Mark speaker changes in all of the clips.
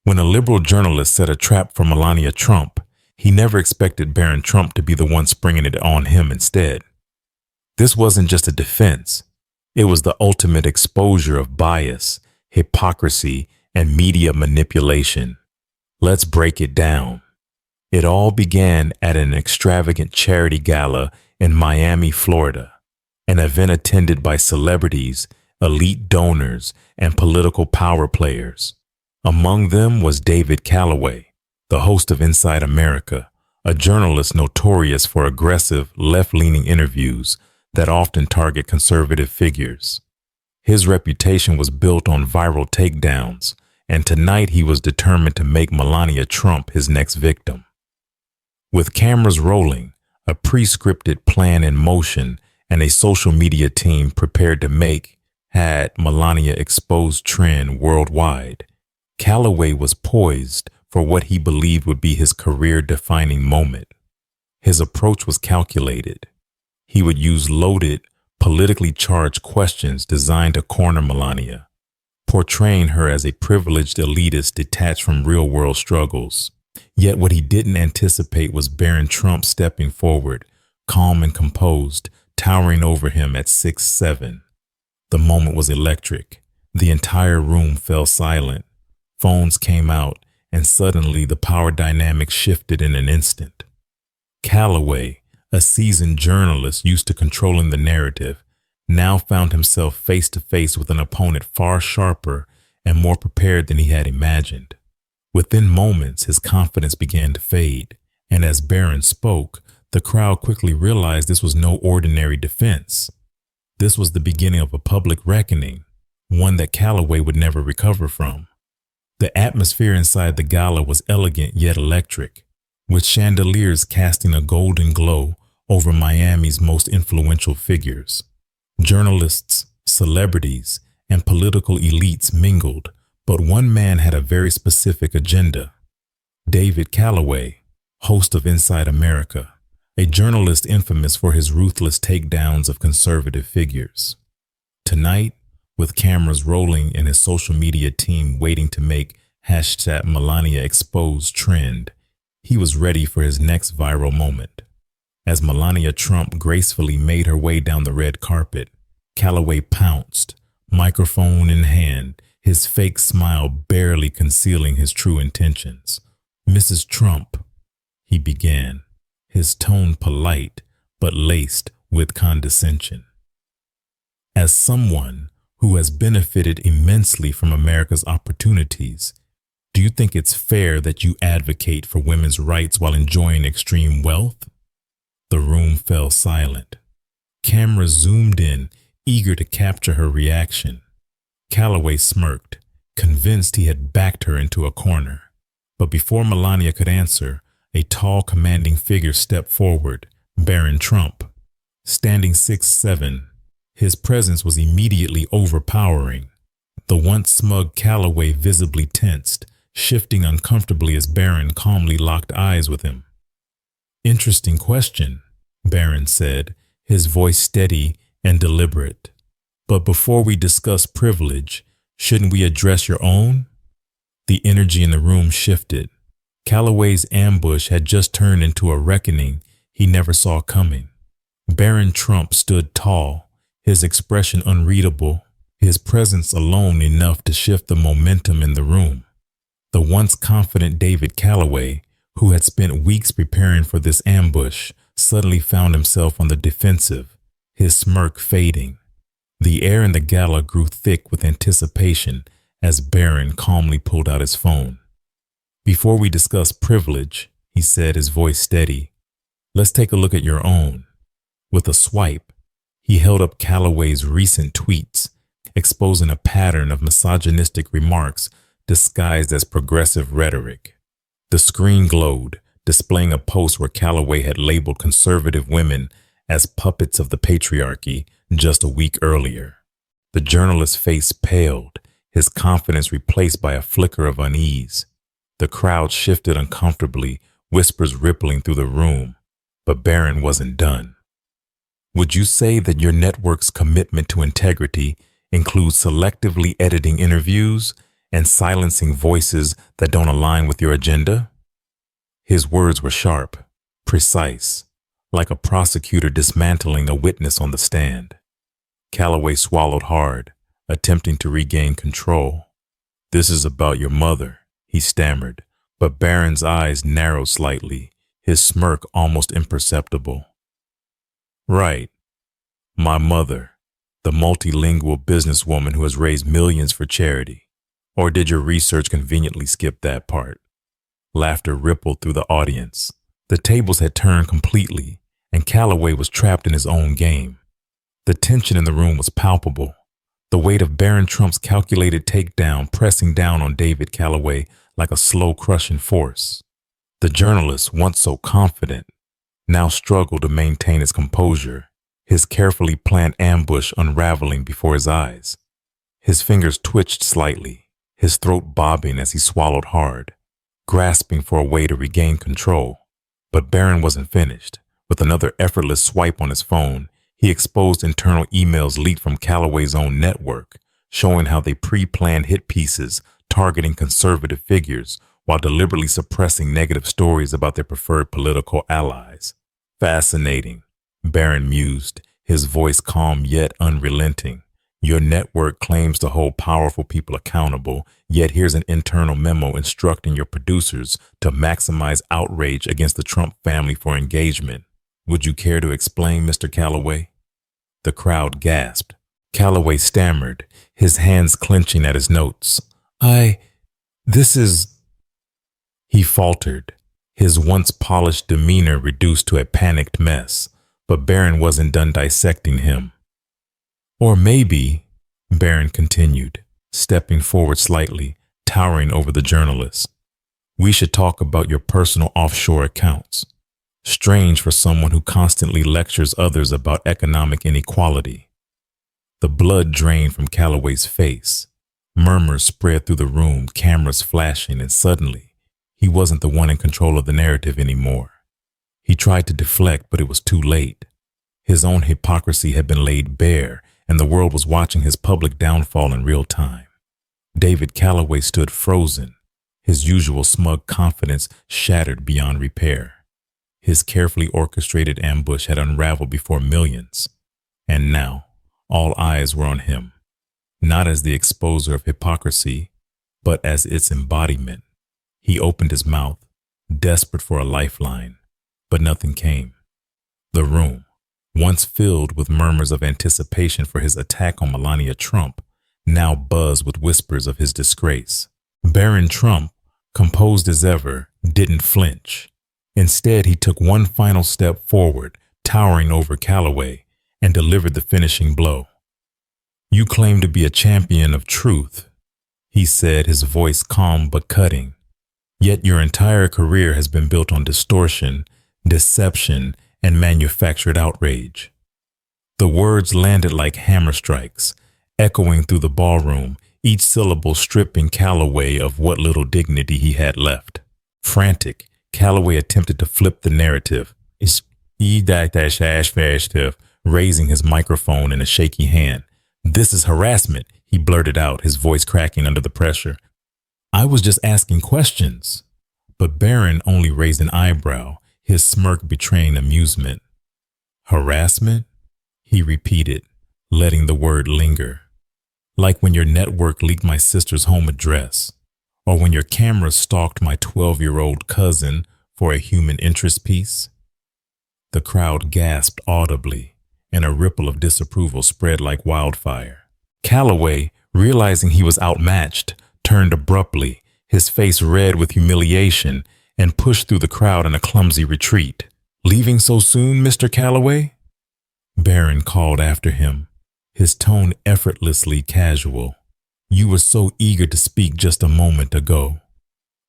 Speaker 1: When a liberal journalist set a trap for Melania Trump, he never expected Barron Trump to be the one springing it on him instead. This wasn't just a defense. It was the ultimate exposure of bias, hypocrisy, and media manipulation. Let's break it down. It all began at an extravagant charity gala in Miami, Florida, an event attended by celebrities, elite donors, and political power players. Among them was David Calloway, the host of Inside America, a journalist notorious for aggressive, left-leaning interviews that often target conservative figures. His reputation was built on viral takedowns, and tonight he was determined to make Melania Trump his next victim. With cameras rolling, a pre-scripted plan in motion, and a social media team prepared to had Melania exposed trend worldwide, Calloway was poised for what he believed would be his career-defining moment. His approach was calculated. He would use loaded, politically charged questions designed to corner Melania, portraying her as a privileged elitist detached from real-world struggles. Yet what he didn't anticipate was Barron Trump stepping forward, calm and composed, towering over him at 6'7". The moment was electric. The entire room fell silent. Phones came out, and suddenly the power dynamic shifted in an instant. Calloway, a seasoned journalist used to controlling the narrative, now found himself face to face with an opponent far sharper and more prepared than he had imagined. Within moments, his confidence began to fade, and as Barron spoke, the crowd quickly realized this was no ordinary defense. This was the beginning of a public reckoning, one that Calloway would never recover from. The atmosphere inside the gala was elegant yet electric, with chandeliers casting a golden glow over Miami's most influential figures. Journalists, celebrities, and political elites mingled, but one man had a very specific agenda. David Calloway, host of Inside America, a journalist infamous for his ruthless takedowns of conservative figures. Tonight, with cameras rolling and his social media team waiting to make #MelaniaExposed trend, he was ready for his next viral moment. As Melania Trump gracefully made her way down the red carpet, Calloway pounced, microphone in hand, his fake smile barely concealing his true intentions. "Mrs. Trump," he began, his tone polite but laced with condescension. "As someone who has benefited immensely from America's opportunities, do you think it's fair that you advocate for women's rights while enjoying extreme wealth?" The room fell silent. Cameras zoomed in, eager to capture her reaction. Calloway smirked, convinced he had backed her into a corner. But before Melania could answer, a tall, commanding figure stepped forward, Barron Trump. Standing 6'7", his presence was immediately overpowering. The once smug Calloway visibly tensed, shifting uncomfortably as Barron calmly locked eyes with him. "Interesting question," Barron said, his voice steady and deliberate. "But before we discuss privilege, shouldn't we address your own?" The energy in the room shifted. Calloway's ambush had just turned into a reckoning he never saw coming. Barron Trump stood tall, his expression unreadable, his presence alone enough to shift the momentum in the room. The once confident David Calloway, who had spent weeks preparing for this ambush, suddenly found himself on the defensive, his smirk fading. The air in the gala grew thick with anticipation as Barron calmly pulled out his phone. "Before we discuss privilege," he said, his voice steady, "let's take a look at your own." With a swipe, he held up Calloway's recent tweets, exposing a pattern of misogynistic remarks disguised as progressive rhetoric. The screen glowed, displaying a post where Calloway had labeled conservative women as puppets of the patriarchy just a week earlier. The journalist's face paled, his confidence replaced by a flicker of unease. The crowd shifted uncomfortably, whispers rippling through the room, but Barron wasn't done. "Would you say that your network's commitment to integrity includes selectively editing interviews and silencing voices that don't align with your agenda? His words were sharp, precise, like a prosecutor dismantling a witness on the stand. Calloway swallowed hard, attempting to regain control. "This is about your mother," he stammered, but Barron's eyes narrowed slightly, his smirk almost imperceptible. "Right. My mother, the multilingual businesswoman who has raised millions for charity. Or did your research conveniently skip that part?" Laughter rippled through the audience. The tables had turned completely, and Calloway was trapped in his own game. The tension in the room was palpable, the weight of Barron Trump's calculated takedown pressing down on David Calloway like a slow crushing force. The journalist, once so confident, now struggled to maintain his composure, his carefully planned ambush unraveling before his eyes. His fingers twitched slightly, his throat bobbing as he swallowed hard, grasping for a way to regain control. But Barron wasn't finished. With another effortless swipe on his phone, he exposed internal emails leaked from Calloway's own network, showing how they pre-planned hit pieces targeting conservative figures while deliberately suppressing negative stories about their preferred political allies. "Fascinating," Barron mused, his voice calm yet unrelenting. "Your network claims to hold powerful people accountable, yet here's an internal memo instructing your producers to maximize outrage against the Trump family for engagement. Would you care to explain, Mr. Calloway?" The crowd gasped. Calloway stammered, his hands clenching at his notes. This is... He faltered, his once polished demeanor reduced to a panicked mess, but Barron wasn't done dissecting him. "Or maybe," Barron continued, stepping forward slightly, towering over the journalist, "we should talk about your personal offshore accounts. Strange for someone who constantly lectures others about economic inequality." The blood drained from Calloway's face. Murmurs spread through the room, cameras flashing, and suddenly, he wasn't the one in control of the narrative anymore. He tried to deflect, but it was too late. His own hypocrisy had been laid bare, and the world was watching his public downfall in real time. David Calloway stood frozen, his usual smug confidence shattered beyond repair. His carefully orchestrated ambush had unraveled before millions, and now all eyes were on him, not as the exposer of hypocrisy, but as its embodiment. He opened his mouth, desperate for a lifeline, but nothing came. The room, once filled with murmurs of anticipation for his attack on Melania Trump, now buzzed with whispers of his disgrace. Barron Trump, composed as ever, didn't flinch. Instead, he took one final step forward, towering over Calloway, and delivered the finishing blow. "You claim to be a champion of truth," he said, his voice calm but cutting. "Yet your entire career has been built on distortion, deception, and manufactured outrage." The words landed like hammer strikes, echoing through the ballroom, each syllable stripping Calloway of what little dignity he had left. Frantic, Calloway attempted to flip the narrative, raising his microphone in a shaky hand. "This is harassment," he blurted out, his voice cracking under the pressure. "I was just asking questions." But Barron only raised an eyebrow, his smirk betraying amusement. "Harassment?" he repeated, letting the word linger. "Like when your network leaked my sister's home address, or when your camera stalked my 12-year-old cousin for a human interest piece?" The crowd gasped audibly, and a ripple of disapproval spread like wildfire. Calloway, realizing he was outmatched, turned abruptly, his face red with humiliation, and pushed through the crowd in a clumsy retreat. "Leaving so soon, Mr. Calloway?" Barron called after him, his tone effortlessly casual. "You were so eager to speak just a moment ago."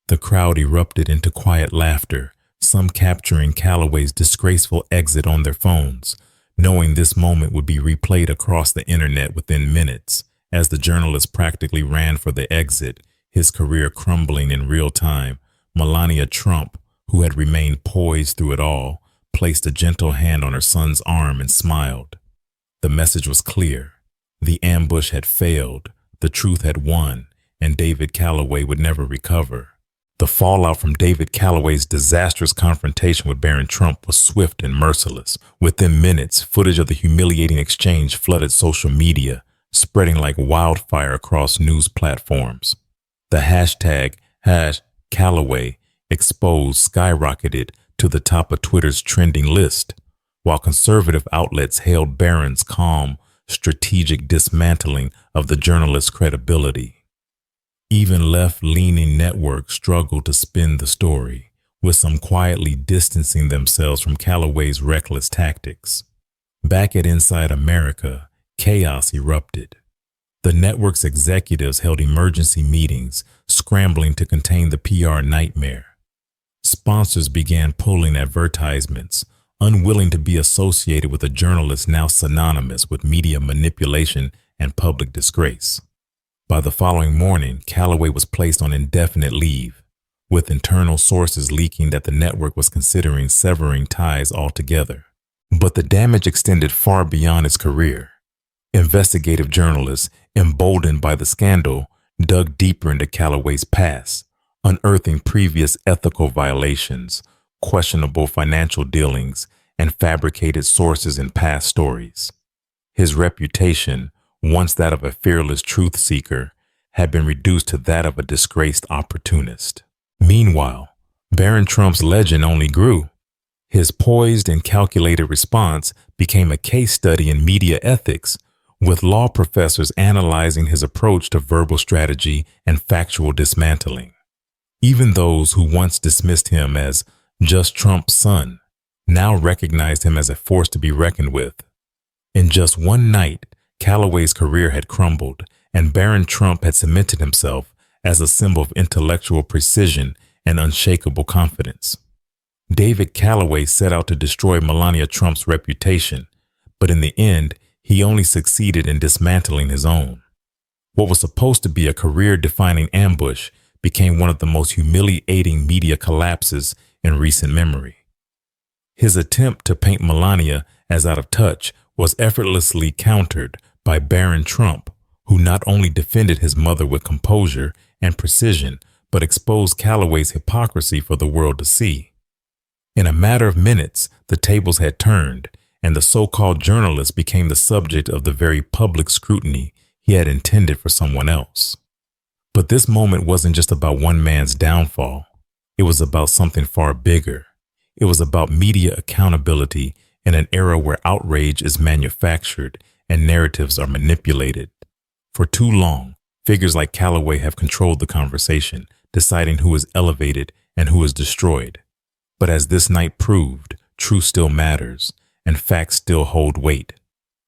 Speaker 1: The crowd erupted into quiet laughter, some capturing Calloway's disgraceful exit on their phones, knowing this moment would be replayed across the internet within minutes. As the journalist practically ran for the exit, his career crumbling in real time, Melania Trump, who had remained poised through it all, placed a gentle hand on her son's arm and smiled. The message was clear. The ambush had failed, the truth had won, and David Calloway would never recover. The fallout from David Calloway's disastrous confrontation with Barron Trump was swift and merciless. Within minutes, footage of the humiliating exchange flooded social media, spreading like wildfire across news platforms. The hashtag #Calloway exposed skyrocketed to the top of Twitter's trending list, while conservative outlets hailed Barron's calm, strategic dismantling of the journalist's credibility. Even left-leaning networks struggled to spin the story, with some quietly distancing themselves from Calloway's reckless tactics. Back at Inside America, chaos erupted. The network's executives held emergency meetings, scrambling to contain the PR nightmare. Sponsors began pulling advertisements, unwilling to be associated with a journalist now synonymous with media manipulation and public disgrace. By the following morning, Calloway was placed on indefinite leave, with internal sources leaking that the network was considering severing ties altogether. But the damage extended far beyond his career. Investigative journalists, emboldened by the scandal, dug deeper into Calloway's past, unearthing previous ethical violations, questionable financial dealings, and fabricated sources in past stories. His reputation, once that of a fearless truth seeker, had been reduced to that of a disgraced opportunist. Meanwhile, Barron Trump's legend only grew. His poised and calculated response became a case study in media ethics, with law professors analyzing his approach to verbal strategy and factual dismantling. Even those who once dismissed him as just Trump's son now recognized him as a force to be reckoned with. In just one night, Calloway's career had crumbled, and Barron Trump had cemented himself as a symbol of intellectual precision and unshakable confidence. David Calloway set out to destroy Melania Trump's reputation, but in the end, he only succeeded in dismantling his own. What was supposed to be a career-defining ambush became one of the most humiliating media collapses in recent memory. His attempt to paint Melania as out of touch was effortlessly countered by Barron Trump, who not only defended his mother with composure and precision, but exposed Calloway's hypocrisy for the world to see. In a matter of minutes, the tables had turned, and the so-called journalist became the subject of the very public scrutiny he had intended for someone else. But this moment wasn't just about one man's downfall. It was about something far bigger. It was about media accountability in an era where outrage is manufactured and narratives are manipulated. For too long, figures like Calloway have controlled the conversation, deciding who is elevated and who is destroyed. But as this night proved, truth still matters, and facts still hold weight.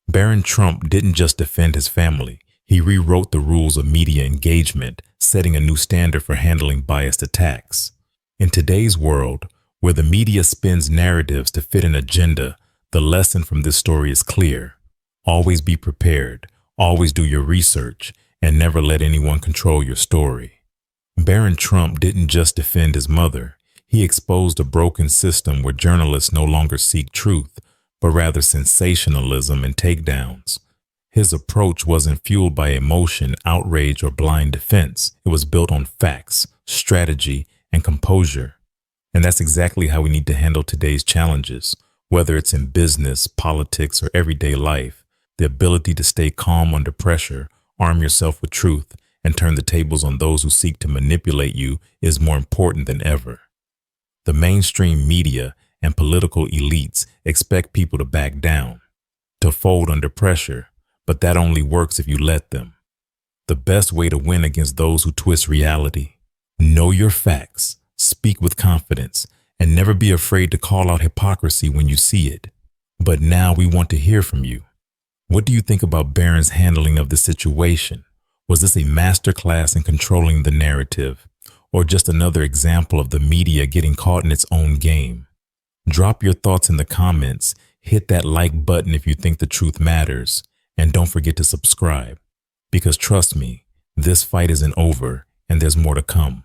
Speaker 1: Barron Trump didn't just defend his family. He rewrote the rules of media engagement, setting a new standard for handling biased attacks. In today's world, where the media spins narratives to fit an agenda, the lesson from this story is clear. Always be prepared, always do your research, and never let anyone control your story. Barron Trump didn't just defend his mother. He exposed a broken system where journalists no longer seek truth, but rather sensationalism and takedowns. His approach wasn't fueled by emotion, outrage, or blind defense. It was built on facts, strategy, and composure. And that's exactly how we need to handle today's challenges, whether it's in business, politics, or everyday life. The ability to stay calm under pressure, arm yourself with truth, and turn the tables on those who seek to manipulate you is more important than ever. The mainstream media and political elites expect people to back down, to fold under pressure, but that only works if you let them. The best way to win against those who twist reality: know your facts, speak with confidence, and never be afraid to call out hypocrisy when you see it. But now we want to hear from you. What do you think about Barron's handling of the situation? Was this a masterclass in controlling the narrative, or just another example of the media getting caught in its own game? Drop your thoughts in the comments, hit that like button if you think the truth matters, and don't forget to subscribe. Because trust me, this fight isn't over and there's more to come.